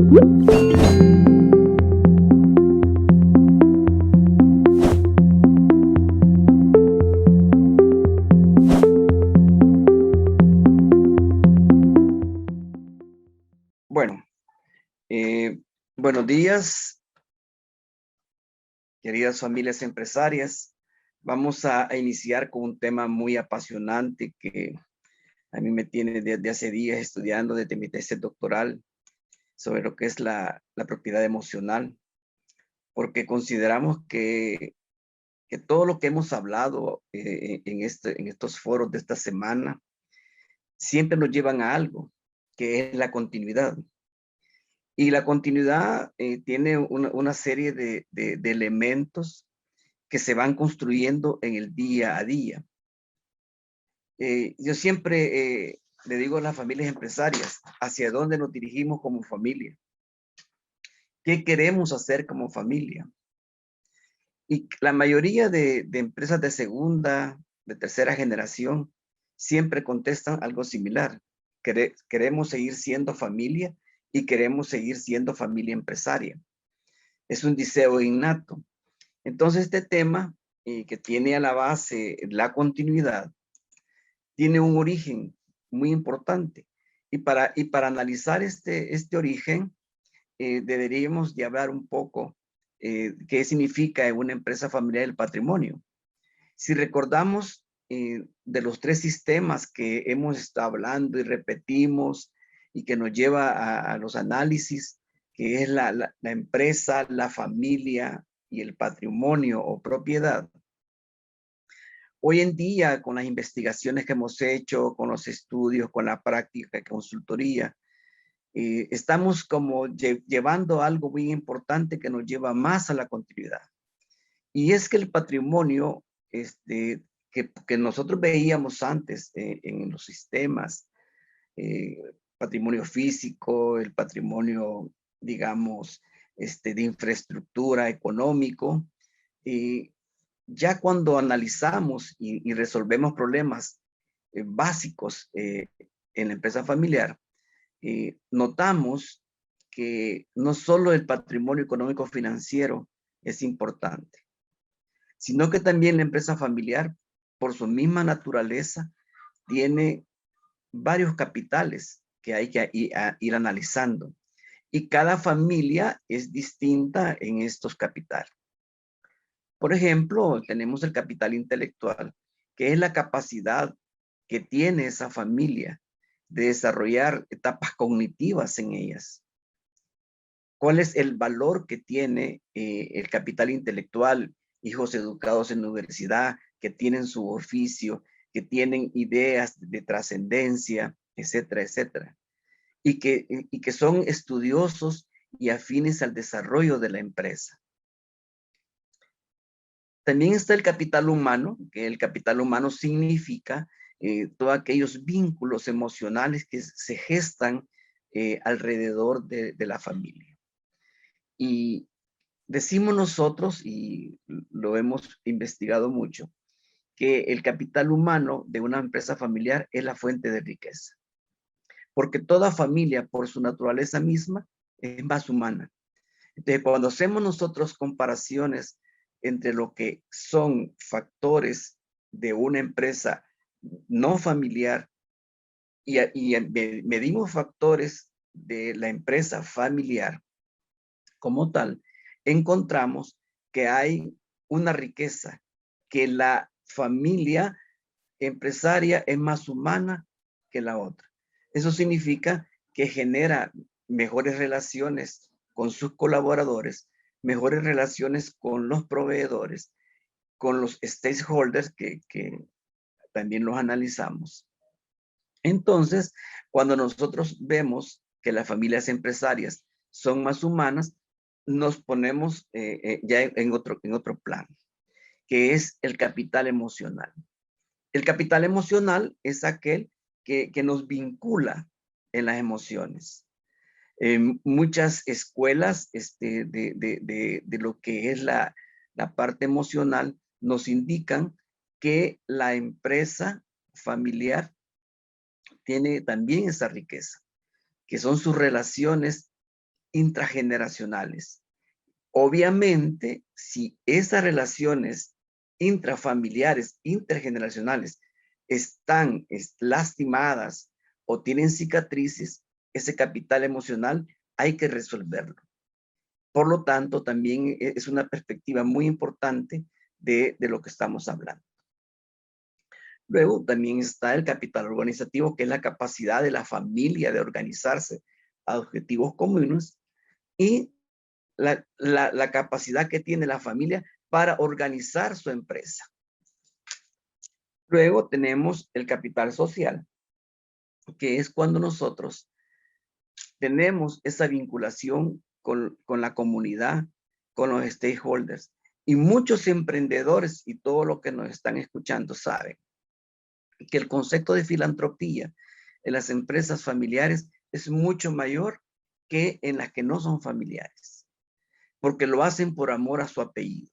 Bueno, buenos días, queridas familias empresarias. Vamos a iniciar con un tema muy apasionante que a mí me tiene desde hace días estudiando desde mi tesis doctoral sobre lo que es la propiedad emocional, porque consideramos que todo lo que hemos hablado en estos foros de esta semana siempre nos llevan a algo, que es la continuidad. Y la continuidad tiene una serie de elementos que se van construyendo en el día a día. Yo siempre le digo a las familias empresarias, ¿hacia dónde nos dirigimos como familia? ¿Qué queremos hacer como familia? Y la mayoría de empresas de segunda, de tercera generación, siempre contestan algo similar. Queremos seguir siendo familia y queremos seguir siendo familia empresaria. Es un deseo innato. Entonces, este tema que tiene a la base la continuidad, tiene un origen muy importante. Y para analizar este origen, deberíamos de hablar un poco qué significa en una empresa familiar el patrimonio. Si recordamos de los tres sistemas que hemos estado hablando y repetimos y que nos lleva a los análisis, que es la empresa, la familia y el patrimonio o propiedad. Hoy en día, con las investigaciones que hemos hecho, con los estudios, con la práctica de consultoría, estamos como llevando algo muy importante que nos lleva más a la continuidad. Y es que el patrimonio que nosotros veíamos antes en los sistemas, eh, patrimonio físico, el patrimonio, digamos, de infraestructura económico, eh, ya cuando analizamos y resolvemos problemas básicos en la empresa familiar, notamos que no solo el patrimonio económico financiero es importante, sino que también la empresa familiar, por su misma naturaleza, tiene varios capitales que hay que ir analizando. Y cada familia es distinta en estos capitales. Por ejemplo, tenemos el capital intelectual, que es la capacidad que tiene esa familia de desarrollar etapas cognitivas en ellas. ¿Cuál es el valor que tiene el capital intelectual? Hijos educados en la universidad, que tienen su oficio, que tienen ideas de trascendencia, etcétera, etcétera. Y que son estudiosos y afines al desarrollo de la empresa. También está el capital humano, que el capital humano significa todos aquellos vínculos emocionales que se gestan alrededor de la familia. Y decimos nosotros, y lo hemos investigado mucho, que el capital humano de una empresa familiar es la fuente de riqueza. Porque toda familia, por su naturaleza misma, es más humana. Entonces, cuando hacemos nosotros comparaciones entre lo que son factores de una empresa no familiar y medimos factores de la empresa familiar como tal, encontramos que hay una riqueza, que la familia empresaria es más humana que la otra. Eso significa que genera mejores relaciones con sus colaboradores, mejores relaciones con los proveedores, con los stakeholders que también los analizamos. Entonces, cuando nosotros vemos que las familias empresarias son más humanas, nos ponemos ya en otro plan, que es el capital emocional. El capital emocional es aquel que nos vincula en las emociones. Muchas escuelas de lo que es la parte emocional nos indican que la empresa familiar tiene también esa riqueza, que son sus relaciones intrageneracionales. Obviamente, si esas relaciones intrafamiliares, intergeneracionales, están lastimadas o tienen cicatrices, ese capital emocional hay que resolverlo. Por lo tanto, también es una perspectiva muy importante de lo que estamos hablando. Luego también está el capital organizativo, que es la capacidad de la familia de organizarse a objetivos comunes, y la capacidad que tiene la familia para organizar su empresa. Luego tenemos el capital social, que es cuando nosotros tenemos esa vinculación con la comunidad, con los stakeholders. Y muchos emprendedores y todos los que nos están escuchando saben que el concepto de filantropía en las empresas familiares es mucho mayor que en las que no son familiares, porque lo hacen por amor a su apellido,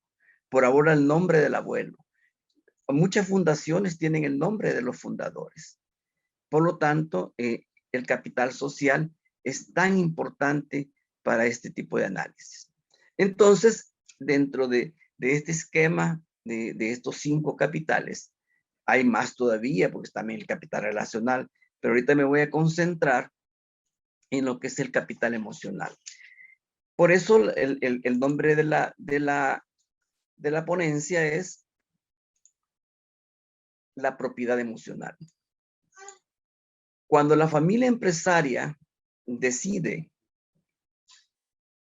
por amor al nombre del abuelo. Muchas fundaciones tienen el nombre de los fundadores. Por lo tanto, el capital social es tan importante para este tipo de análisis. Entonces, dentro de este esquema de estos 5 capitales, hay más todavía, porque está también el capital relacional, pero ahorita me voy a concentrar en lo que es el capital emocional. Por eso el nombre de la ponencia es la propiedad emocional. Cuando la familia empresaria decide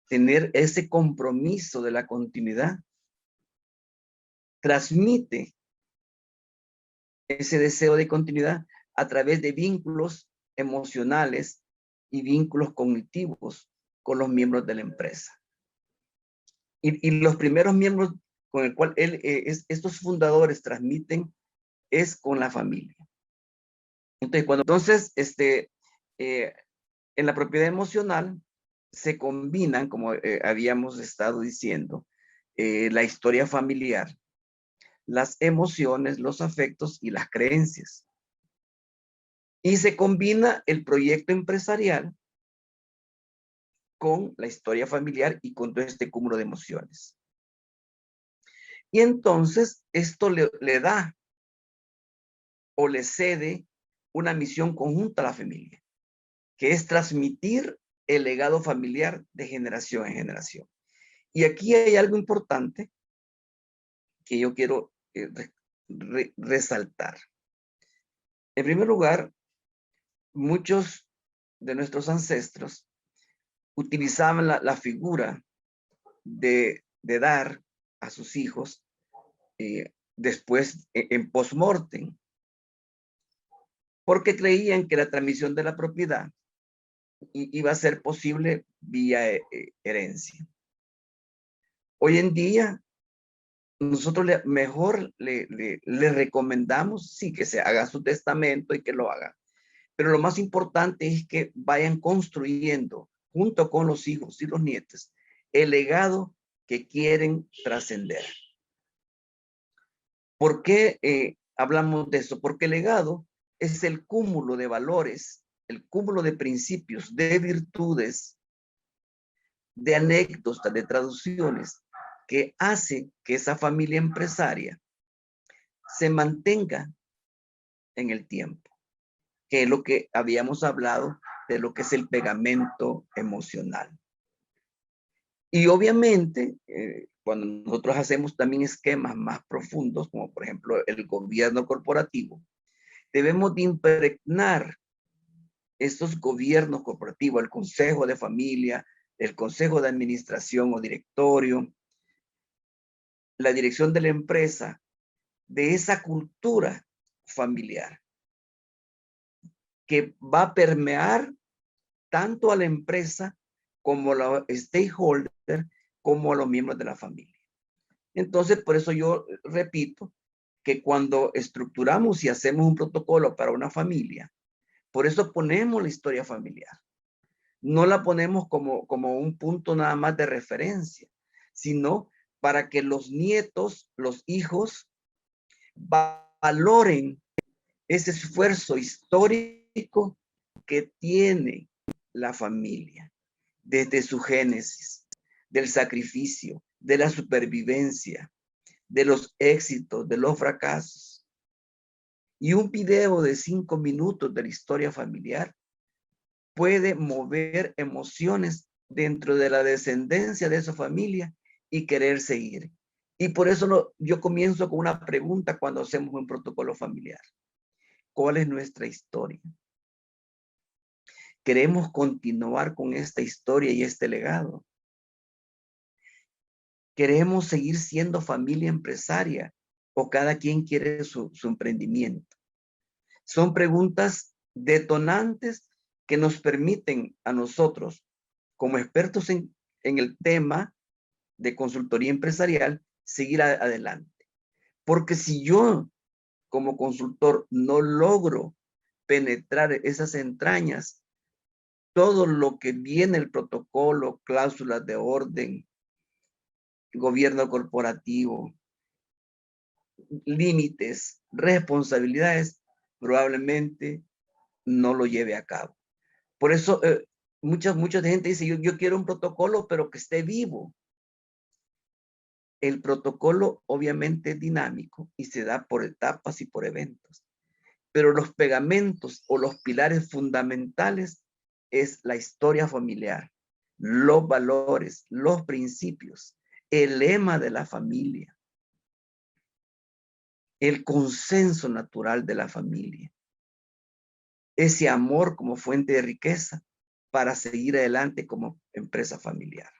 tener ese compromiso de la continuidad, transmite ese deseo de continuidad a través de vínculos emocionales y vínculos cognitivos con los miembros de la empresa. Y los primeros miembros con el cual estos fundadores transmiten es con la familia. Entonces, en la propiedad emocional se combinan, como habíamos estado diciendo, la historia familiar, las emociones, los afectos y las creencias. Y se combina el proyecto empresarial con la historia familiar y con todo este cúmulo de emociones. Y entonces esto le da o le cede una misión conjunta a la familia, que es transmitir el legado familiar de generación en generación. Y aquí hay algo importante que yo quiero resaltar. En primer lugar, muchos de nuestros ancestros utilizaban la figura de dar a sus hijos después en post-mortem, porque creían que la transmisión de la propiedad iba a ser posible vía herencia. Hoy en día, nosotros mejor le recomendamos, sí, que se haga su testamento y que lo haga. Pero lo más importante es que vayan construyendo, junto con los hijos y los nietos, el legado que quieren trascender. ¿Por qué hablamos de eso? Porque el legado es el cúmulo de valores, el cúmulo de principios, de virtudes, de anécdotas, de traducciones, que hace que esa familia empresaria se mantenga en el tiempo, que es lo que habíamos hablado de lo que es el pegamento emocional. Y obviamente, cuando nosotros hacemos también esquemas más profundos, como por ejemplo el gobierno corporativo, debemos de impregnar estos gobiernos corporativos, el consejo de familia, el consejo de administración o directorio, la dirección de la empresa, de esa cultura familiar que va a permear tanto a la empresa como a los stakeholders, como a los miembros de la familia. Entonces, por eso yo repito que cuando estructuramos y hacemos un protocolo para una familia, por eso ponemos la historia familiar. No la ponemos como un punto nada más de referencia, sino para que los nietos, los hijos, valoren ese esfuerzo histórico que tiene la familia desde su génesis, del sacrificio, de la supervivencia, de los éxitos, de los fracasos. Y un video de 5 minutos de la historia familiar puede mover emociones dentro de la descendencia de esa familia y querer seguir. Y por eso yo comienzo con una pregunta cuando hacemos un protocolo familiar. ¿Cuál es nuestra historia? ¿Queremos continuar con esta historia y este legado? ¿Queremos seguir siendo familia empresaria o cada quien quiere su emprendimiento? Son preguntas detonantes que nos permiten a nosotros, como expertos en el tema de consultoría empresarial, seguir adelante. Porque si yo, como consultor, no logro penetrar esas entrañas, todo lo que viene el protocolo, cláusulas de orden, gobierno corporativo, límites, responsabilidades, probablemente no lo lleve a cabo. Por eso mucha gente dice, yo quiero un protocolo, pero que esté vivo. El protocolo obviamente es dinámico y se da por etapas y por eventos. Pero los pegamentos o los pilares fundamentales es la historia familiar, los valores, los principios, el lema de la familia, el consenso natural de la familia, ese amor como fuente de riqueza para seguir adelante como empresa familiar.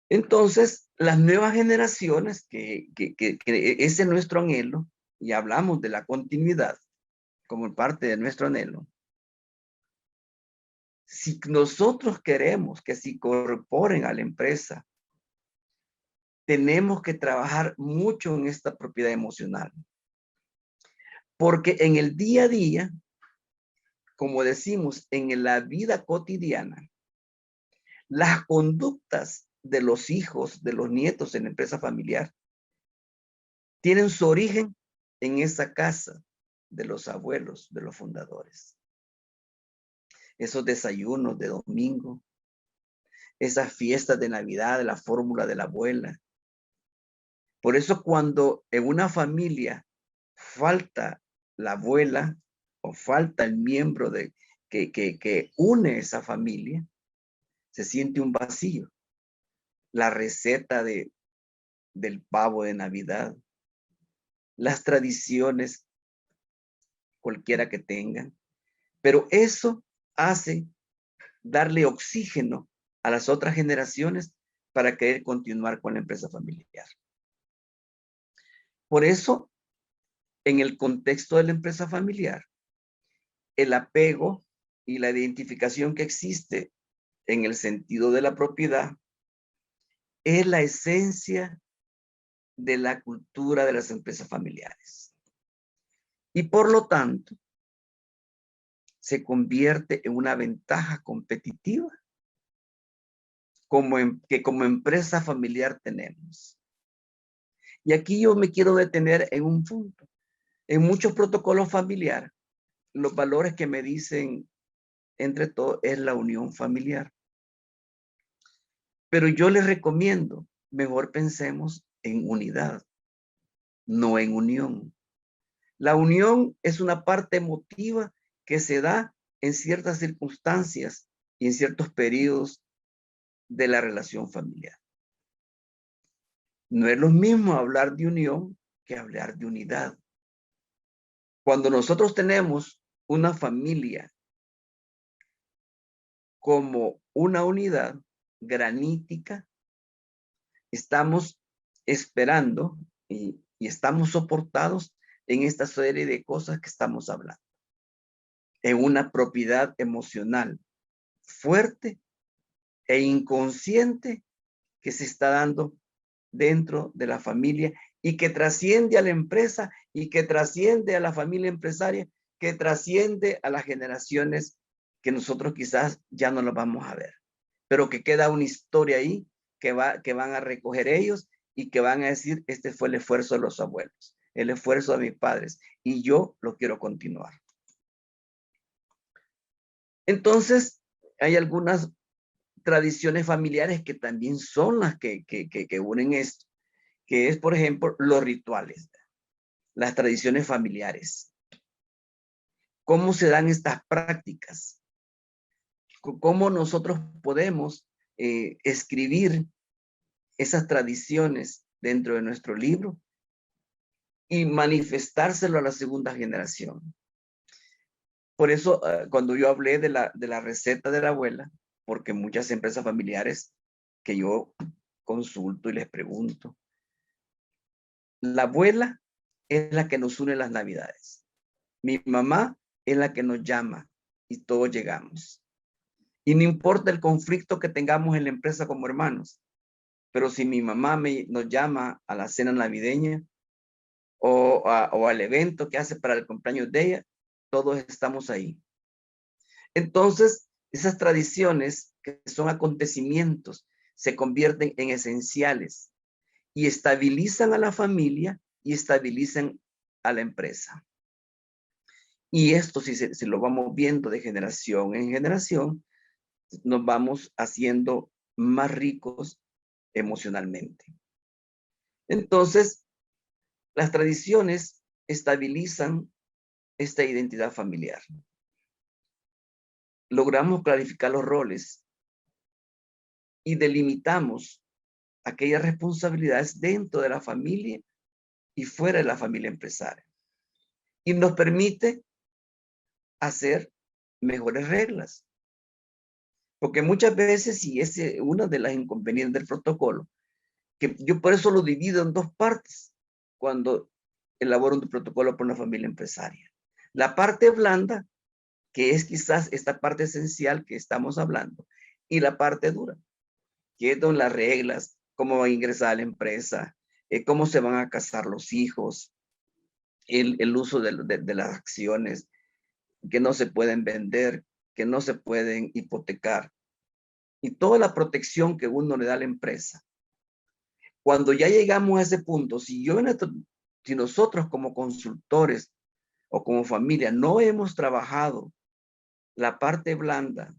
Entonces, las nuevas generaciones, que ese es nuestro anhelo, y hablamos de la continuidad como parte de nuestro anhelo. Si nosotros queremos que se incorporen a la empresa, tenemos que trabajar mucho en esta propiedad emocional. Porque en el día a día, como decimos, en la vida cotidiana, las conductas de los hijos, de los nietos en la empresa familiar, tienen su origen en esa casa de los abuelos, de los fundadores. Esos desayunos de domingo, esas fiestas de Navidad, la fórmula de la abuela. Por eso cuando en una familia falta la abuela o falta el miembro que une esa familia, se siente un vacío. La receta del pavo de Navidad, las tradiciones, cualquiera que tengan, pero eso hace darle oxígeno a las otras generaciones para querer continuar con la empresa familiar. Por eso, en el contexto de la empresa familiar, el apego y la identificación que existe en el sentido de la propiedad es la esencia de la cultura de las empresas familiares. Y por lo tanto, se convierte en una ventaja competitiva que como empresa familiar tenemos. Y aquí yo me quiero detener en un punto. En muchos protocolos familiares, los valores que me dicen entre todos es la unión familiar. Pero yo les recomiendo, mejor pensemos en unidad, no en unión. La unión es una parte emotiva que se da en ciertas circunstancias y en ciertos periodos de la relación familiar. No es lo mismo hablar de unión que hablar de unidad. Cuando nosotros tenemos una familia como una unidad granítica, estamos esperando y estamos soportados en esta serie de cosas que estamos hablando. En una propiedad emocional fuerte e inconsciente que se está dando dentro de la familia y que trasciende a la empresa y que trasciende a la familia empresaria, que trasciende a las generaciones que nosotros quizás ya no las vamos a ver, pero que queda una historia ahí que van a recoger ellos y que van a decir, este fue el esfuerzo de los abuelos, el esfuerzo de mis padres y yo lo quiero continuar. Entonces, hay algunas tradiciones familiares que también son las que unen esto, que es, por ejemplo, los rituales, las tradiciones familiares. ¿Cómo se dan estas prácticas? ¿Cómo nosotros podemos escribir esas tradiciones dentro de nuestro libro y manifestárselo a la segunda generación? Por eso, cuando yo hablé de la receta de la abuela, porque muchas empresas familiares que yo consulto y les pregunto, la abuela es la que nos une las navidades. Mi mamá es la que nos llama y todos llegamos. Y no importa el conflicto que tengamos en la empresa como hermanos, pero si mi mamá nos llama a la cena navideña o al evento que hace para el cumpleaños de ella, todos estamos ahí. Entonces, esas tradiciones que son acontecimientos se convierten en esenciales y estabilizan a la familia y estabilizan a la empresa. Y esto, si lo vamos viendo de generación en generación, nos vamos haciendo más ricos emocionalmente. Entonces, las tradiciones estabilizan esta identidad familiar. Logramos clarificar los roles y delimitamos aquellas responsabilidades dentro de la familia y fuera de la familia empresaria. Y nos permite hacer mejores reglas. Porque muchas veces, y es una de las inconvenientes del protocolo, que yo por eso lo divido en dos partes cuando elaboro un protocolo para una familia empresaria. La parte blanda, que es quizás esta parte esencial que estamos hablando, y la parte dura, que es donde las reglas, cómo va a ingresar a la empresa, cómo se van a casar los hijos, el uso de las acciones que no se pueden vender, que no se pueden hipotecar, y toda la protección que uno le da a la empresa. Cuando ya llegamos a ese punto, si nosotros como consultores o como familia no hemos trabajado la parte blanda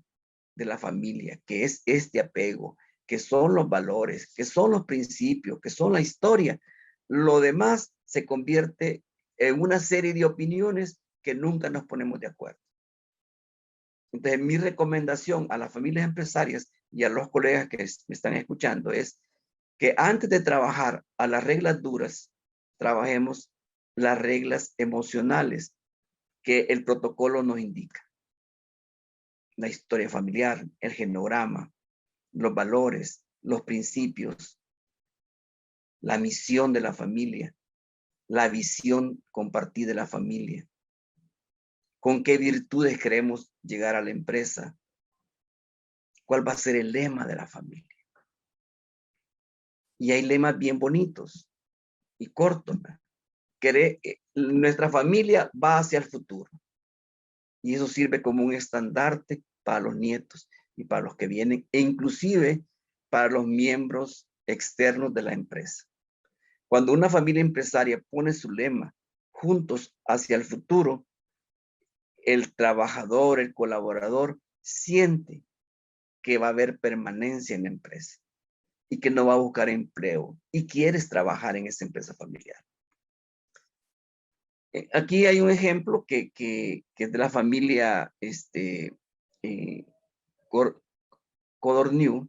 de la familia, que es este apego, que son los valores, que son los principios, que son la historia, lo demás se convierte en una serie de opiniones que nunca nos ponemos de acuerdo. Entonces, mi recomendación a las familias empresarias y a los colegas que me están escuchando es que antes de trabajar a las reglas duras, trabajemos las reglas emocionales que el protocolo nos indica. La historia familiar, el genograma, los valores, los principios, la misión de la familia, la visión compartida de la familia, con qué virtudes queremos llegar a la empresa, cuál va a ser el lema de la familia. Y hay lemas bien bonitos y cortos, ¿no? Nuestra familia va hacia el futuro. Y eso sirve como un estandarte para los nietos y para los que vienen, e inclusive para los miembros externos de la empresa. Cuando una familia empresaria pone su lema juntos hacia el futuro, el trabajador, el colaborador, siente que va a haber permanencia en la empresa y que no va a buscar empleo y quieres trabajar en esa empresa familiar. Aquí hay un ejemplo que es de la familia Codorniu,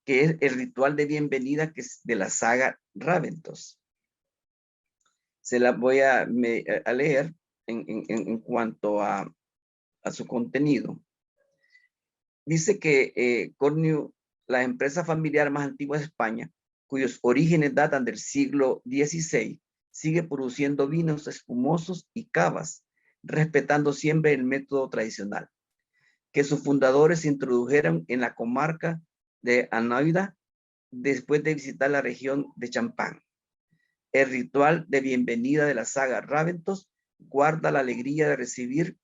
que es el ritual de bienvenida que es de la saga Raventos. Se la voy a leer en cuanto a su contenido. Dice que Cornu, la empresa familiar más antigua de España, cuyos orígenes datan del siglo XVI, sigue produciendo vinos espumosos y cavas, respetando siempre el método tradicional, que sus fundadores introdujeron en la comarca de Anoida después de visitar la región de Champagne. El ritual de bienvenida de la saga Raventos guarda la alegría de recibir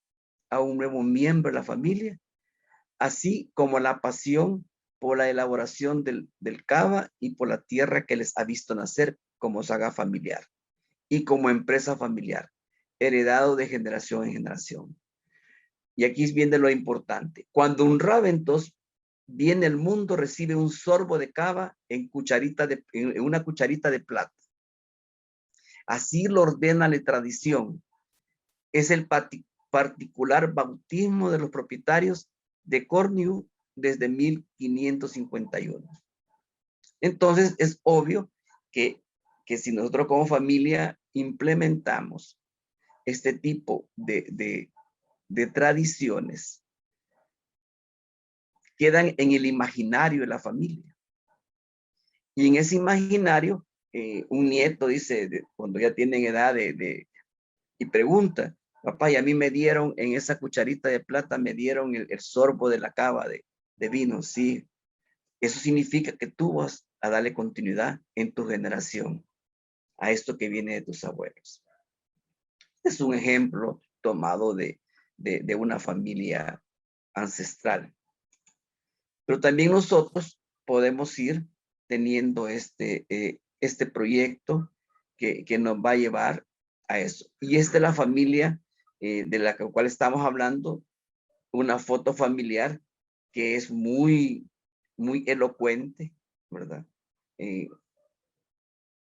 a un nuevo miembro de la familia, así como la pasión por la elaboración del cava y por la tierra que les ha visto nacer como saga familiar y como empresa familiar, heredado de generación en generación. Y aquí viene lo importante. Cuando un Raventos viene al mundo, recibe un sorbo de cava en una cucharita de plata. Así lo ordena la tradición. Es el particular bautismo de los propietarios de Cornu desde 1551. Entonces es obvio que si nosotros como familia implementamos este tipo de tradiciones, quedan en el imaginario de la familia. Y en ese imaginario, un nieto dice, cuando ya tienen edad y pregunta, papá, y a mí me dieron en esa cucharita de plata, me dieron el sorbo de la cava de vino. Sí, eso significa que tú vas a darle continuidad en tu generación a esto que viene de tus abuelos. Es un ejemplo tomado de una familia ancestral. Pero también nosotros podemos ir teniendo este proyecto que nos va a llevar a eso. Y esta es la familia de la cual estamos hablando, una foto familiar que es muy, muy elocuente, ¿verdad?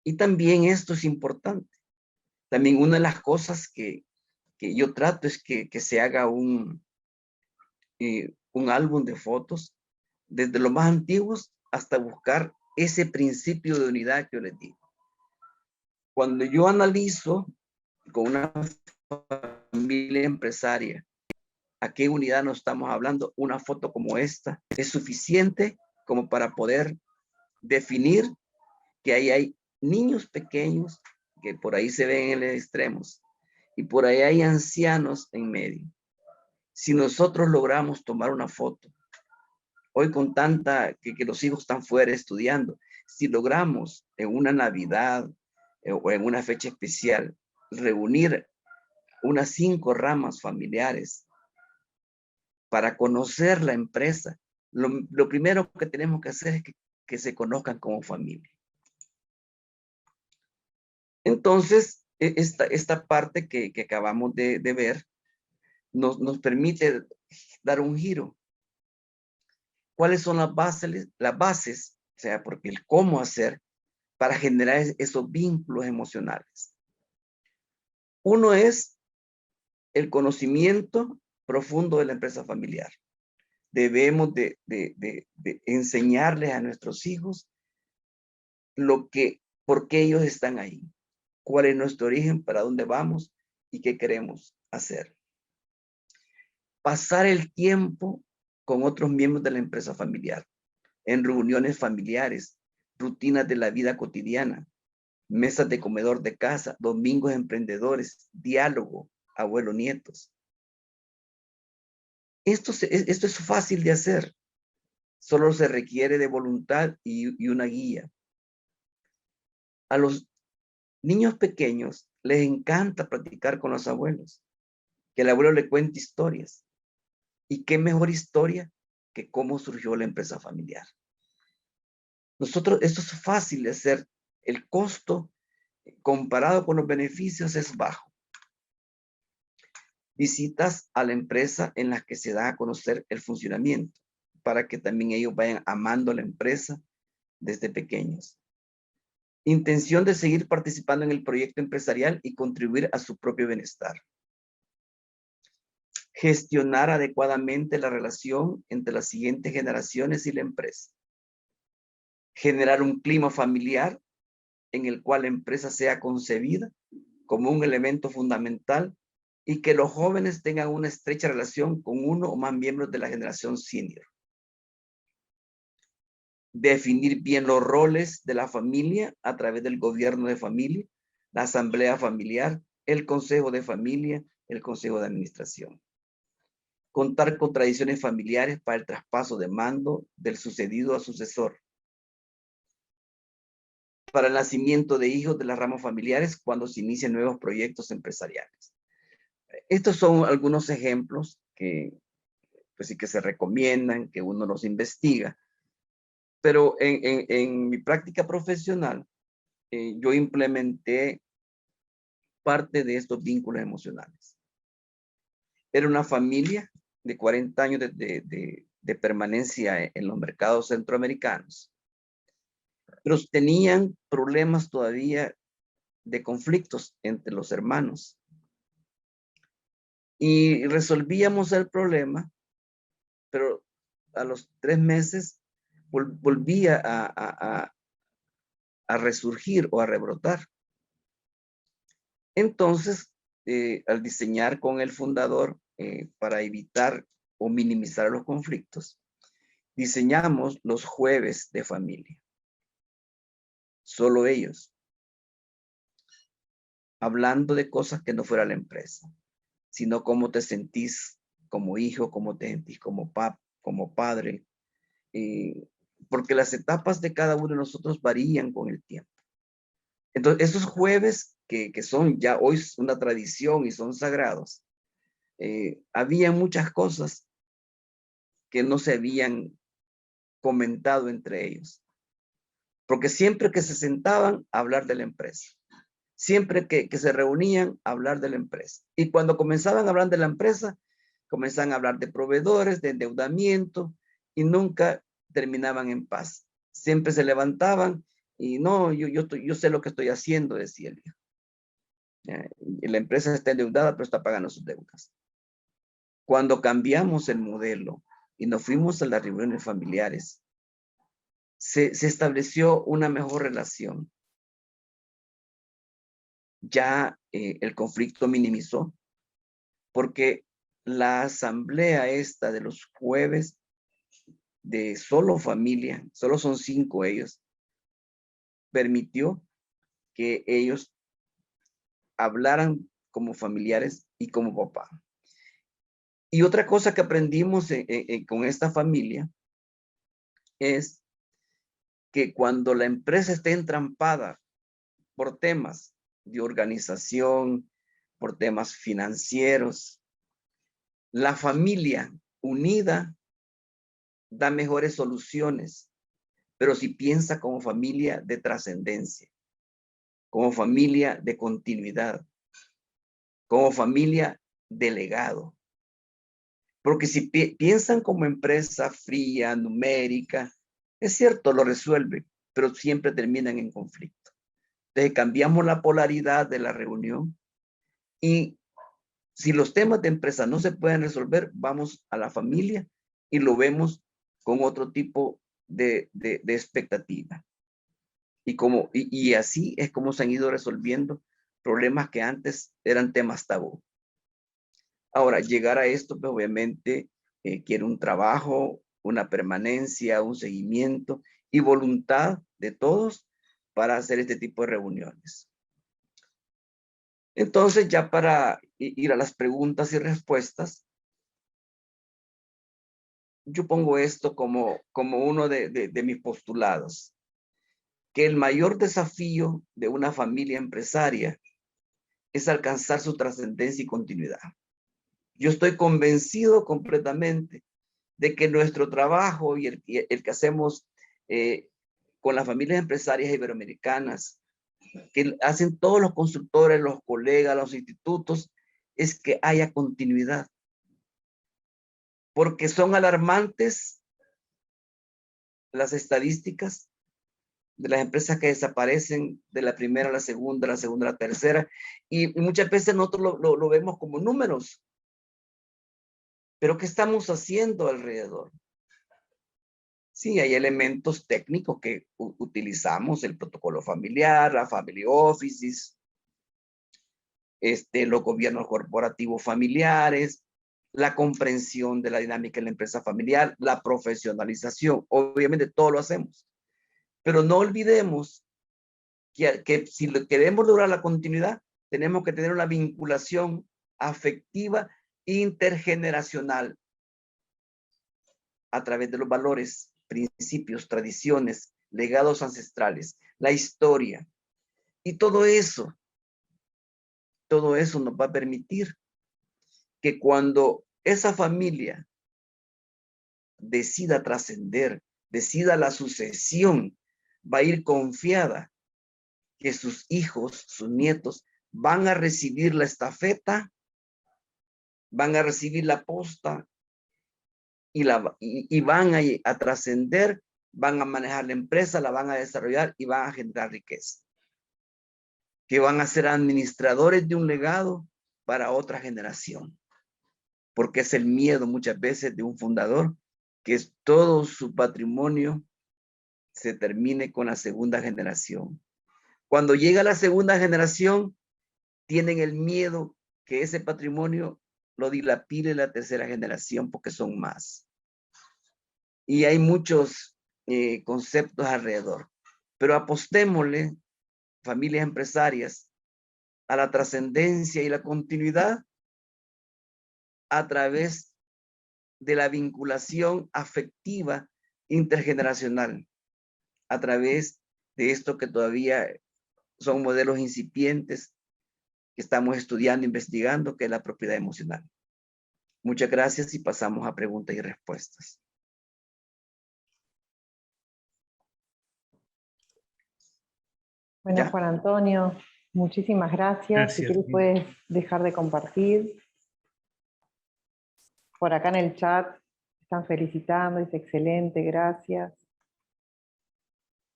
Y también esto es importante. También una de las cosas que yo trato es que se haga un álbum de fotos desde los más antiguos hasta buscar ese principio de unidad que yo les digo. Cuando yo analizo con una familia empresaria a qué unidad nos estamos hablando, una foto como esta es suficiente como para poder definir que ahí hay niños pequeños que por ahí se ven en los extremos y por ahí hay ancianos en medio. Si nosotros logramos tomar una foto, hoy con tanta que los hijos están fuera estudiando, si logramos en una Navidad o en una fecha especial reunir unas 5 ramas familiares para conocer la empresa, lo primero que tenemos que hacer es que se conozcan como familia. Entonces, esta parte que acabamos de ver nos permite dar un giro. ¿Cuáles son las bases? O sea, porque el cómo hacer para generar esos vínculos emocionales. Uno es el conocimiento profundo de la empresa familiar. Debemos de enseñarles a nuestros hijos por qué ellos están ahí, cuál es nuestro origen, para dónde vamos y qué queremos hacer. Pasar el tiempo con otros miembros de la empresa familiar, en reuniones familiares, rutinas de la vida cotidiana, mesas de comedor de casa, domingos emprendedores, diálogo, abuelo-nietos. Esto es fácil de hacer. Solo se requiere de voluntad y una guía. A los niños pequeños les encanta practicar con los abuelos, que el abuelo le cuente historias. ¿Y qué mejor historia que cómo surgió la empresa familiar? Esto es fácil de hacer. El costo comparado con los beneficios es bajo. Visitas a la empresa en las que se da a conocer el funcionamiento, para que también ellos vayan amando la empresa desde pequeños. Intención de seguir participando en el proyecto empresarial y contribuir a su propio bienestar. Gestionar adecuadamente la relación entre las siguientes generaciones y la empresa. Generar un clima familiar en el cual la empresa sea concebida como un elemento fundamental y que los jóvenes tengan una estrecha relación con uno o más miembros de la generación senior. Definir bien los roles de la familia a través del gobierno de familia, la asamblea familiar, el consejo de familia, el consejo de administración. Contar con tradiciones familiares para el traspaso de mando del sucedido a sucesor. Para el nacimiento de hijos de las ramas familiares cuando se inician nuevos proyectos empresariales. Estos son algunos ejemplos que, pues sí, que se recomiendan, que uno los investiga. Pero en mi práctica profesional, yo implementé parte de estos vínculos emocionales. Era una familia de 40 años de permanencia en los mercados centroamericanos, pero tenían problemas todavía de conflictos entre los hermanos. Y resolvíamos el problema, pero a los 3 meses volvía a resurgir o a rebrotar. Entonces, al diseñar con el fundador para evitar o minimizar los conflictos, diseñamos los jueves de familia. Solo ellos. Hablando de cosas que no fuera la empresa, sino cómo te sentís como hijo, cómo te sentís como como padre. Porque las etapas de cada uno de nosotros varían con el tiempo. Entonces, esos jueves que son ya hoy una tradición y son sagrados, había muchas cosas que no se habían comentado entre ellos. Porque siempre que se sentaban a hablar de la empresa, siempre que se reunían a hablar de la empresa. Y cuando comenzaban a hablar de la empresa, comenzaban a hablar de proveedores, de endeudamiento, y nunca terminaban en paz. Siempre se levantaban y no, yo sé lo que estoy haciendo, decía el viejo. La empresa está endeudada, pero está pagando sus deudas. Cuando cambiamos el modelo y nos fuimos a las reuniones familiares, se estableció una mejor relación. Ya el conflicto minimizó, porque la asamblea esta de los jueves de solo familia, solo son 5 ellos, permitió que ellos hablaran como familiares y como papá. Y otra cosa que aprendimos con esta familia es que cuando la empresa esté entrampada por temas de organización, por temas financieros, la familia unida da mejores soluciones, pero si piensa como familia de trascendencia, como familia de continuidad, como familia de legado. Porque si piensan como empresa fría, numérica, es cierto, lo resuelven, pero siempre terminan en conflicto. Entonces cambiamos la polaridad de la reunión y si los temas de empresa no se pueden resolver, vamos a la familia y lo vemos con otro tipo de expectativa. Y así es como se han ido resolviendo problemas que antes eran temas tabú. Ahora, llegar a esto, pues obviamente quiere un trabajo, una permanencia, un seguimiento y voluntad de todos para hacer este tipo de reuniones. Entonces, ya para ir a las preguntas y respuestas, yo pongo esto como uno de mis postulados, que el mayor desafío de una familia empresaria es alcanzar su trascendencia y continuidad. Yo estoy convencido completamente de que nuestro trabajo y el que hacemos con las familias empresarias iberoamericanas, que hacen todos los consultores, los colegas, los institutos, es que haya continuidad. Porque son alarmantes las estadísticas de las empresas que desaparecen de la primera a la segunda a la tercera, y muchas veces nosotros lo vemos como números. Pero ¿qué estamos haciendo alrededor? Sí, hay elementos técnicos que utilizamos, el protocolo familiar, la family offices, los gobiernos corporativos familiares, la comprensión de la dinámica de la empresa familiar, la profesionalización. Obviamente todo lo hacemos, pero no olvidemos que si queremos lograr la continuidad, tenemos que tener una vinculación afectiva intergeneracional a través de los valores, principios, tradiciones, legados ancestrales, la historia. Y todo eso nos va a permitir que cuando esa familia decida trascender, decida la sucesión, va a ir confiada que sus hijos, sus nietos, van a recibir la estafeta van a recibir la posta y van a trascender, van a manejar la empresa, la van a desarrollar y van a generar riqueza. Que van a ser administradores de un legado para otra generación. Porque es el miedo muchas veces de un fundador, que es todo su patrimonio se termine con la segunda generación. Cuando llega la segunda generación, tienen el miedo que ese patrimonio lo dilapide la tercera generación porque son más. Y hay muchos conceptos alrededor. Pero apostémosle, familias empresarias, a la trascendencia y la continuidad a través de la vinculación afectiva intergeneracional, a través de esto que todavía son modelos incipientes que estamos estudiando, investigando, que es la propiedad emocional. Muchas gracias y pasamos a preguntas y respuestas. Bueno, ¿Ya? Juan Antonio, muchísimas gracias. Si quieres puedes dejar de compartir. Por acá en el chat están felicitando, dice excelente, gracias.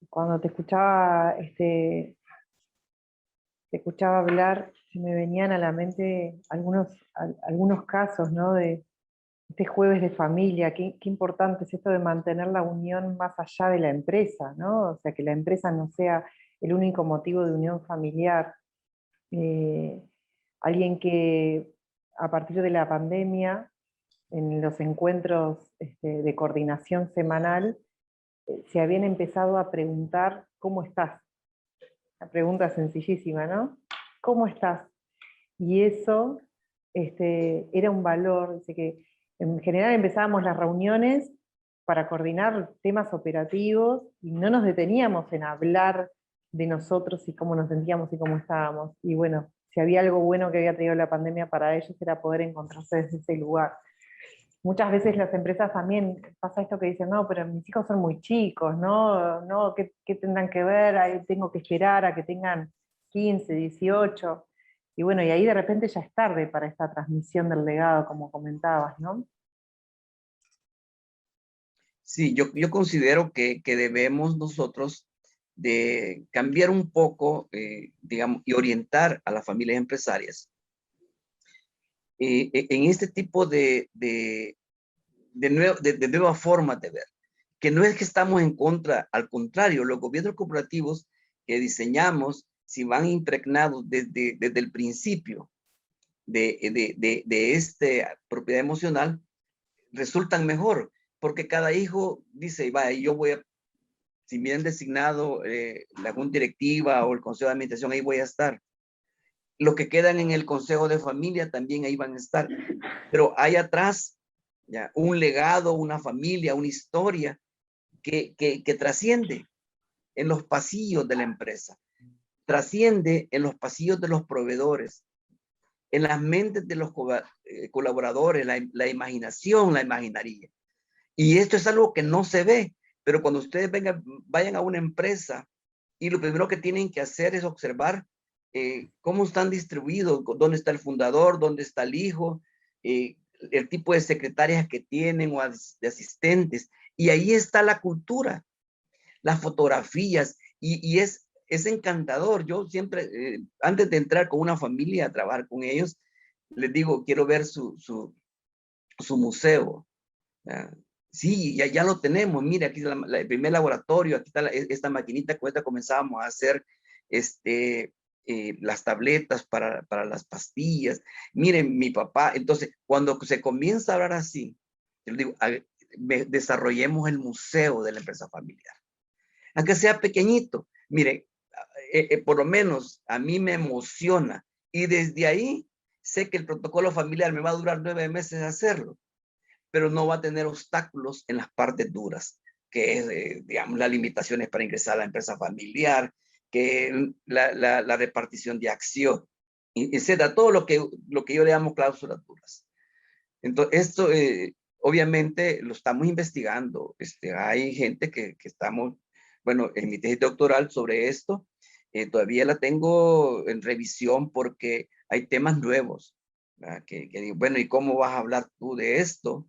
Cuando te escuchaba hablar, se me venían a la mente algunos casos, ¿no? De este jueves de familia, qué importante es esto de mantener la unión más allá de la empresa, ¿no? O sea, que la empresa no sea el único motivo de unión familiar. Alguien que a partir de la pandemia, en los encuentros de coordinación semanal, se habían empezado a preguntar, ¿cómo estás? La pregunta sencillísima, ¿no? ¿Cómo estás? Y eso era un valor, dice que en general empezábamos las reuniones para coordinar temas operativos y no nos deteníamos en hablar de nosotros y cómo nos sentíamos y cómo estábamos. Y bueno, si había algo bueno que había traído la pandemia para ellos era poder encontrarse desde ese lugar. Muchas veces las empresas también pasa esto que dicen, no, pero mis hijos son muy chicos, no, ¿qué tendrán que ver? Ahí tengo que esperar a que tengan 15, 18. Y bueno, y ahí de repente ya es tarde para esta transmisión del legado, como comentabas, ¿no? Sí, yo considero que debemos nosotros de cambiar un poco, digamos, y orientar a las familias empresarias en este tipo de nuevas formas de ver, que no es que estamos en contra, al contrario, los gobiernos corporativos que diseñamos, si van impregnados desde el principio de esta propiedad emocional, resultan mejor, porque cada hijo dice, vaya, yo voy a, si me han designado la junta directiva o el consejo de administración, ahí voy a estar. Los que quedan en el consejo de familia también ahí van a estar. Pero hay atrás ya un legado, una familia, una historia que trasciende en los pasillos de la empresa, trasciende en los pasillos de los proveedores, en las mentes de los colaboradores, la imaginación, la imaginaría. Y esto es algo que no se ve, pero cuando ustedes vayan a una empresa y lo primero que tienen que hacer es observar cómo están distribuidos, dónde está el fundador, dónde está el hijo, el tipo de secretarias que tienen o de asistentes. Y ahí está la cultura, las fotografías, y es encantador. Yo siempre, antes de entrar con una familia a trabajar con ellos, les digo, quiero ver su museo. Sí, ya lo tenemos. Mira, aquí el primer laboratorio, aquí está esta maquinita con esta comenzábamos a hacer las tabletas para las pastillas. Miren, mi papá, entonces, cuando se comienza a hablar así, yo le digo, desarrollemos el museo de la empresa familiar. Aunque sea pequeñito, miren, por lo menos a mí me emociona y desde ahí sé que el protocolo familiar me va a durar 9 meses hacerlo, pero no va a tener obstáculos en las partes duras, que es, digamos, las limitaciones para ingresar a la empresa familiar, que la repartición de acción, etcétera, todo lo que yo le llamo cláusulas duras. Entonces, esto obviamente lo estamos investigando. Hay gente que estamos, bueno, en mi tesis doctoral sobre esto, todavía la tengo en revisión porque hay temas nuevos. ¿verdad? Que digo, bueno, ¿y cómo vas a hablar tú de esto?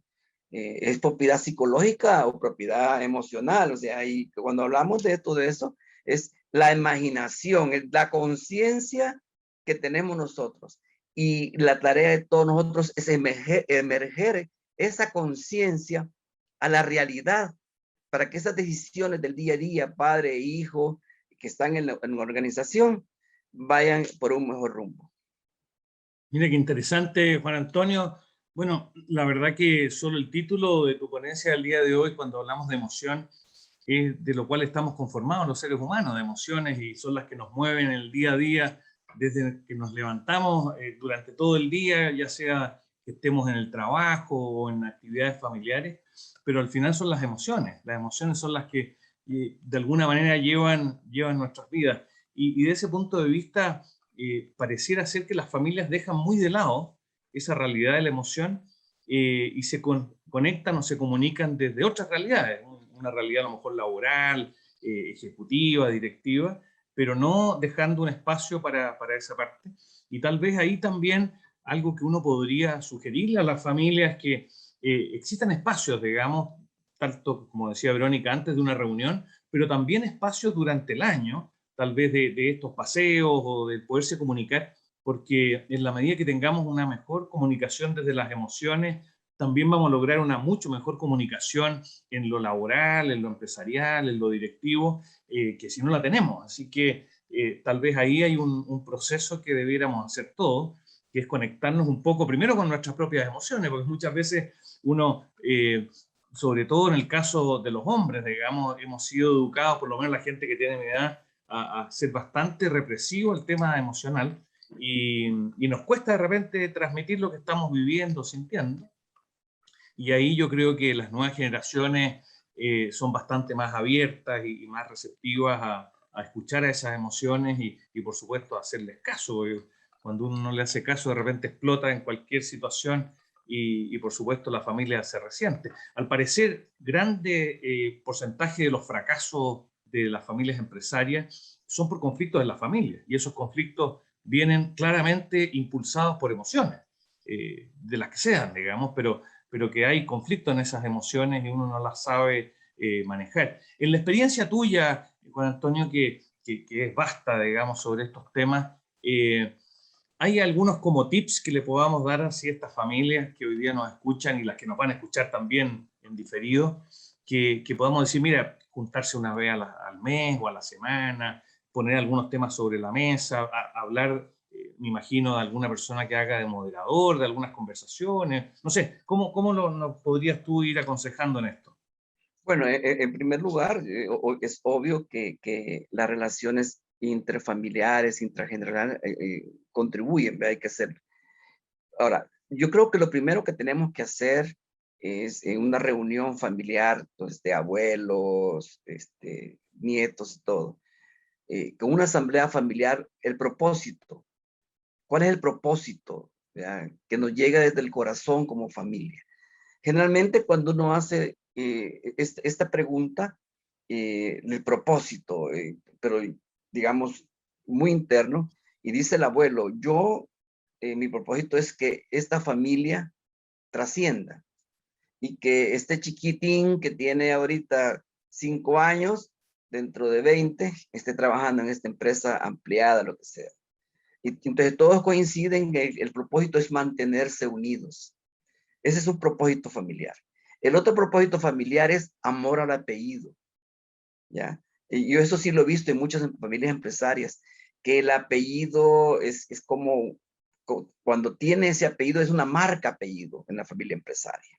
¿Es propiedad psicológica o propiedad emocional? O sea, y cuando hablamos de todo eso, es la imaginación, es la conciencia que tenemos nosotros. Y la tarea de todos nosotros es emerger esa conciencia a la realidad para que esas decisiones del día a día, padre e hijo, que están en la organización, vayan por un mejor rumbo. Mira qué interesante, Juan Antonio. Bueno, la verdad que solo el título de tu ponencia del día de hoy, cuando hablamos de emoción, es de lo cual estamos conformados los seres humanos, de emociones, y son las que nos mueven el día a día, desde que nos levantamos durante todo el día, ya sea que estemos en el trabajo o en actividades familiares, pero al final son las emociones. Las emociones son las que de alguna manera llevan nuestras vidas. Y de ese punto de vista, pareciera ser que las familias dejan muy de lado esa realidad de la emoción y se conectan o se comunican desde otras realidades, una realidad a lo mejor laboral, ejecutiva, directiva, pero no dejando un espacio para esa parte. Y tal vez ahí también algo que uno podría sugerirle a las familias es que existan espacios, digamos, tanto como decía Verónica antes de una reunión, pero también espacios durante el año, tal vez de estos paseos o de poderse comunicar, porque en la medida que tengamos una mejor comunicación desde las emociones, también vamos a lograr una mucho mejor comunicación en lo laboral, en lo empresarial, en lo directivo, que si no la tenemos. Así que tal vez ahí hay un proceso que debiéramos hacer todos, que es conectarnos un poco primero con nuestras propias emociones, porque muchas veces uno, sobre todo en el caso de los hombres, digamos, hemos sido educados, por lo menos la gente que tiene mi edad, a ser bastante represivo el tema emocional y nos cuesta de repente transmitir lo que estamos viviendo, sintiendo. Y ahí yo creo que las nuevas generaciones son bastante más abiertas y más receptivas a escuchar a esas emociones y por supuesto a hacerles caso. Cuando uno no le hace caso, de repente explota en cualquier situación y por supuesto la familia se resiente. Al parecer, grande porcentaje de los fracasos de las familias empresarias son por conflictos de la familia y esos conflictos vienen claramente impulsados por emociones, de las que sean, digamos, pero que hay conflicto en esas emociones y uno no las sabe manejar. En la experiencia tuya, Juan Antonio, que es vasta, digamos, sobre estos temas, ¿hay algunos como tips que le podamos dar así a estas familias que hoy día nos escuchan y las que nos van a escuchar también en diferido, que podamos decir, mira, juntarse una vez al mes o a la semana, poner algunos temas sobre la mesa, hablar, me imagino, de alguna persona que haga de moderador, de algunas conversaciones, no sé, ¿cómo nos podrías tú ir aconsejando en esto? Bueno, en primer lugar, es obvio que las relaciones intrafamiliares, intrageneracionales, contribuyen, ¿verdad? Hay que hacerlo. Ahora, yo creo que lo primero que tenemos que hacer es en una reunión familiar, pues, de abuelos, nietos y todo, con una asamblea familiar, el propósito. ¿Cuál es el propósito? ¿Verdad? Que nos llega desde el corazón como familia. Generalmente cuando uno hace esta pregunta, el propósito, pero digamos muy interno, y dice el abuelo, mi propósito es que esta familia trascienda y que este chiquitín que tiene ahorita 5 años, dentro de 20, esté trabajando en esta empresa ampliada, lo que sea. Y entonces todos coinciden que el propósito es mantenerse unidos. Ese es un propósito familiar. El otro propósito familiar es amor al apellido, ¿ya? Y yo eso sí lo he visto en muchas familias empresarias, que el apellido es como, cuando tiene ese apellido, es una marca apellido en la familia empresaria.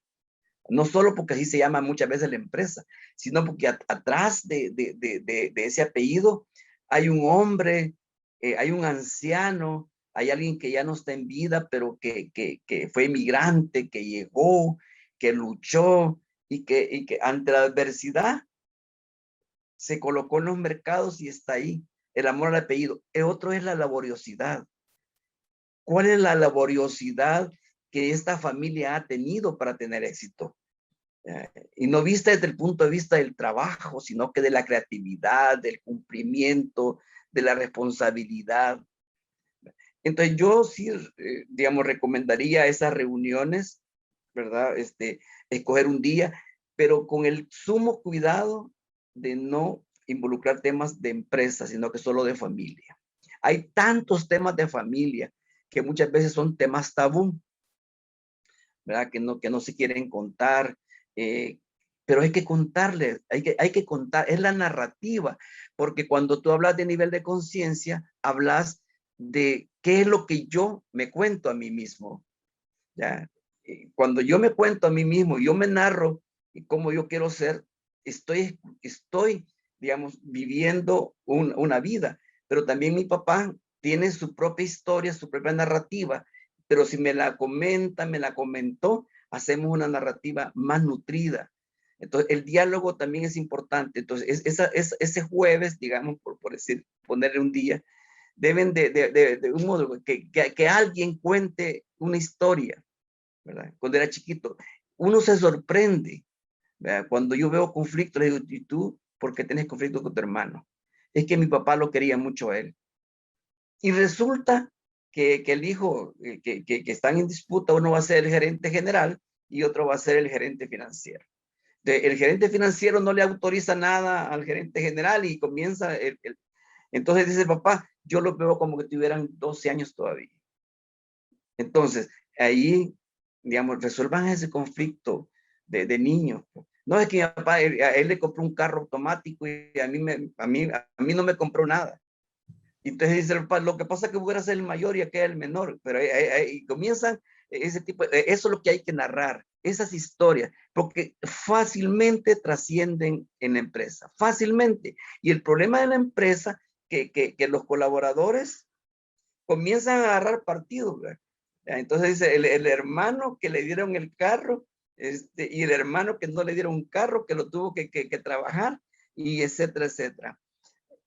No solo porque así se llama muchas veces la empresa, sino porque atrás de ese apellido hay un hombre, hay un anciano, hay alguien que ya no está en vida, pero que fue emigrante, que llegó, que luchó y que ante la adversidad se colocó en los mercados y está ahí. El amor al apellido. El otro es la laboriosidad. ¿Cuál es la laboriosidad que esta familia ha tenido para tener éxito? Y no vista desde el punto de vista del trabajo, sino que de la creatividad, del cumplimiento, de la responsabilidad. Entonces yo sí, digamos, recomendaría esas reuniones, ¿verdad? Escoger un día, pero con el sumo cuidado de no involucrar temas de empresa, sino que solo de familia. Hay tantos temas de familia que muchas veces son temas tabú, ¿verdad? Que no se quieren contar, pero hay que contarles, hay que contar, es la narrativa, porque cuando tú hablas de nivel de conciencia, hablas de qué es lo que yo me cuento a mí mismo, ¿ya? Cuando yo me cuento a mí mismo, yo me narro y cómo yo quiero ser, estoy, digamos, viviendo una vida, pero también mi papá tiene su propia historia, su propia narrativa, pero si me la comenta, me la comentó, hacemos una narrativa más nutrida. Entonces, el diálogo también es importante. Entonces, ese jueves, digamos, por decir, ponerle un día, deben de un modo que alguien cuente una historia, ¿verdad? Cuando era chiquito, uno se sorprende, ¿verdad? Cuando yo veo conflicto, le digo, ¿y tú por qué tienes conflicto con tu hermano? Es que mi papá lo quería mucho a él. Y resulta que el hijo que están en disputa, uno va a ser el gerente general y otro va a ser el gerente financiero. El gerente financiero no le autoriza nada al gerente general y comienza entonces dice papá, yo lo veo como que tuvieran 12 años todavía. Entonces, ahí, digamos, resuelvan ese conflicto de niños. No es que mi papá, a él le compró un carro automático y a mí no me compró nada. Y entonces dice el papá, lo que pasa es que voy a ser el mayor y aquel el menor. Pero ahí comienzan ese tipo, eso es lo que hay que narrar, esas historias, porque fácilmente trascienden en la empresa, fácilmente. Y el problema de la empresa, que los colaboradores comienzan a agarrar partido, ¿verdad? Entonces dice el hermano que le dieron el carro, y el hermano que no le dieron un carro, que lo tuvo que trabajar, y etcétera, etcétera.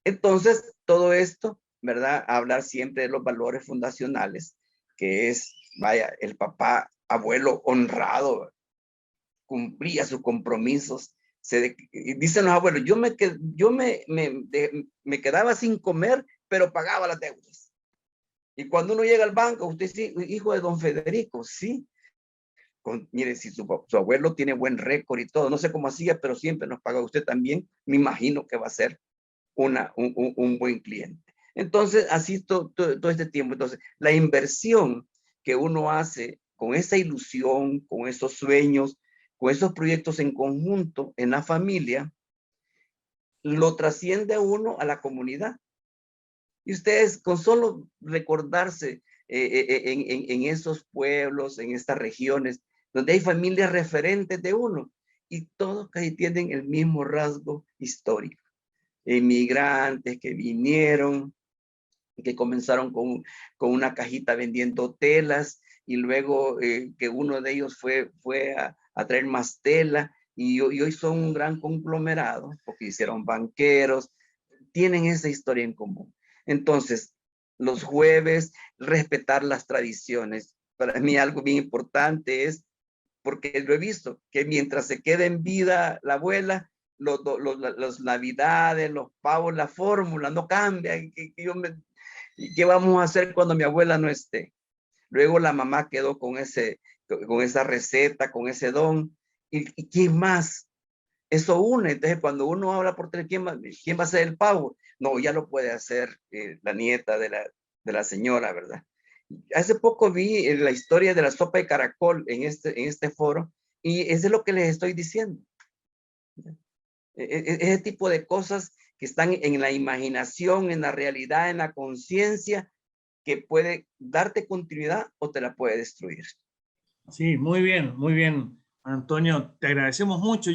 Entonces, todo esto, ¿verdad? Hablar siempre de los valores fundacionales, que es, vaya, el papá, abuelo honrado, cumplía sus compromisos. Dicen los abuelos, me quedaba sin comer, pero pagaba las deudas. Y cuando uno llega al banco, usted sí, hijo de don Federico, sí. Mire, si su abuelo tiene buen récord y todo, no sé cómo hacía, pero siempre nos paga usted también, me imagino que va a ser un buen cliente. Entonces, así todo este tiempo. Entonces, la inversión que uno hace con esa ilusión, con esos sueños, con esos proyectos en conjunto en la familia, lo trasciende a uno a la comunidad. Y ustedes con solo recordarse en esos pueblos, en estas regiones, donde hay familias referentes de uno, y todos casi tienen el mismo rasgo histórico. Inmigrantes que vinieron, que comenzaron con una cajita vendiendo telas, y luego que uno de ellos fue a traer más tela, y hoy son un gran conglomerado, porque hicieron banqueros, tienen esa historia en común. Entonces, los jueves, respetar las tradiciones. Para mí algo bien importante es, porque lo he visto, que mientras se quede en vida la abuela, los navidades, los pavos, la fórmula no cambia. ¿Y qué vamos a hacer cuando mi abuela no esté? Luego la mamá quedó con esa receta, con ese don. ¿Y quién más? Eso une. Entonces, cuando uno habla por teléfono, ¿quién va a hacer el pavo? No, ya lo puede hacer la nieta de la señora, ¿verdad? Hace poco vi la historia de la sopa de caracol en este foro, y eso es lo que les estoy diciendo. Ese tipo de cosas que están en la imaginación, en la realidad, en la conciencia, que puede darte continuidad o te la puede destruir. Sí, muy bien, Antonio. Te agradecemos mucho.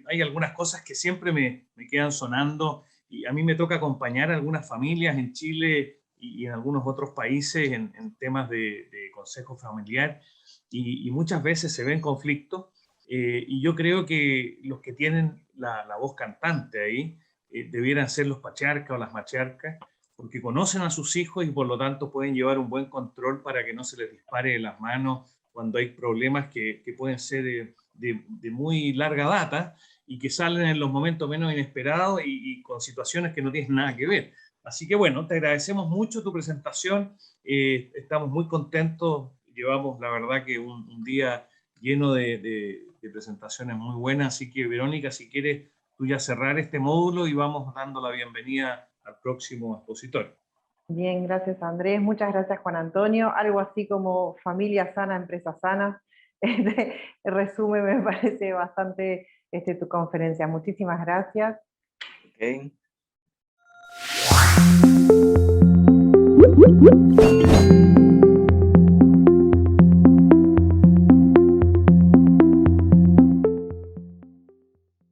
Hay algunas cosas que siempre me quedan sonando y a mí me toca acompañar a algunas familias en Chile y en algunos otros países en temas de consejo familiar y muchas veces se ven conflictos y yo creo que los que tienen la voz cantante ahí debieran ser los patriarcas o las matriarcas porque conocen a sus hijos y por lo tanto pueden llevar un buen control para que no se les dispare de las manos cuando hay problemas que pueden ser de muy larga data y que salen en los momentos menos inesperados y con situaciones que no tienen nada que ver. Así que bueno, te agradecemos mucho tu presentación, estamos muy contentos, llevamos la verdad que un día lleno de presentaciones muy buenas, así que Verónica, si quieres tú ya cerrar este módulo y vamos dando la bienvenida al próximo expositor. Bien, gracias Andrés, muchas gracias Juan Antonio, algo así como familia sana, empresa sana, resumen me parece bastante tu conferencia, muchísimas gracias. Ok.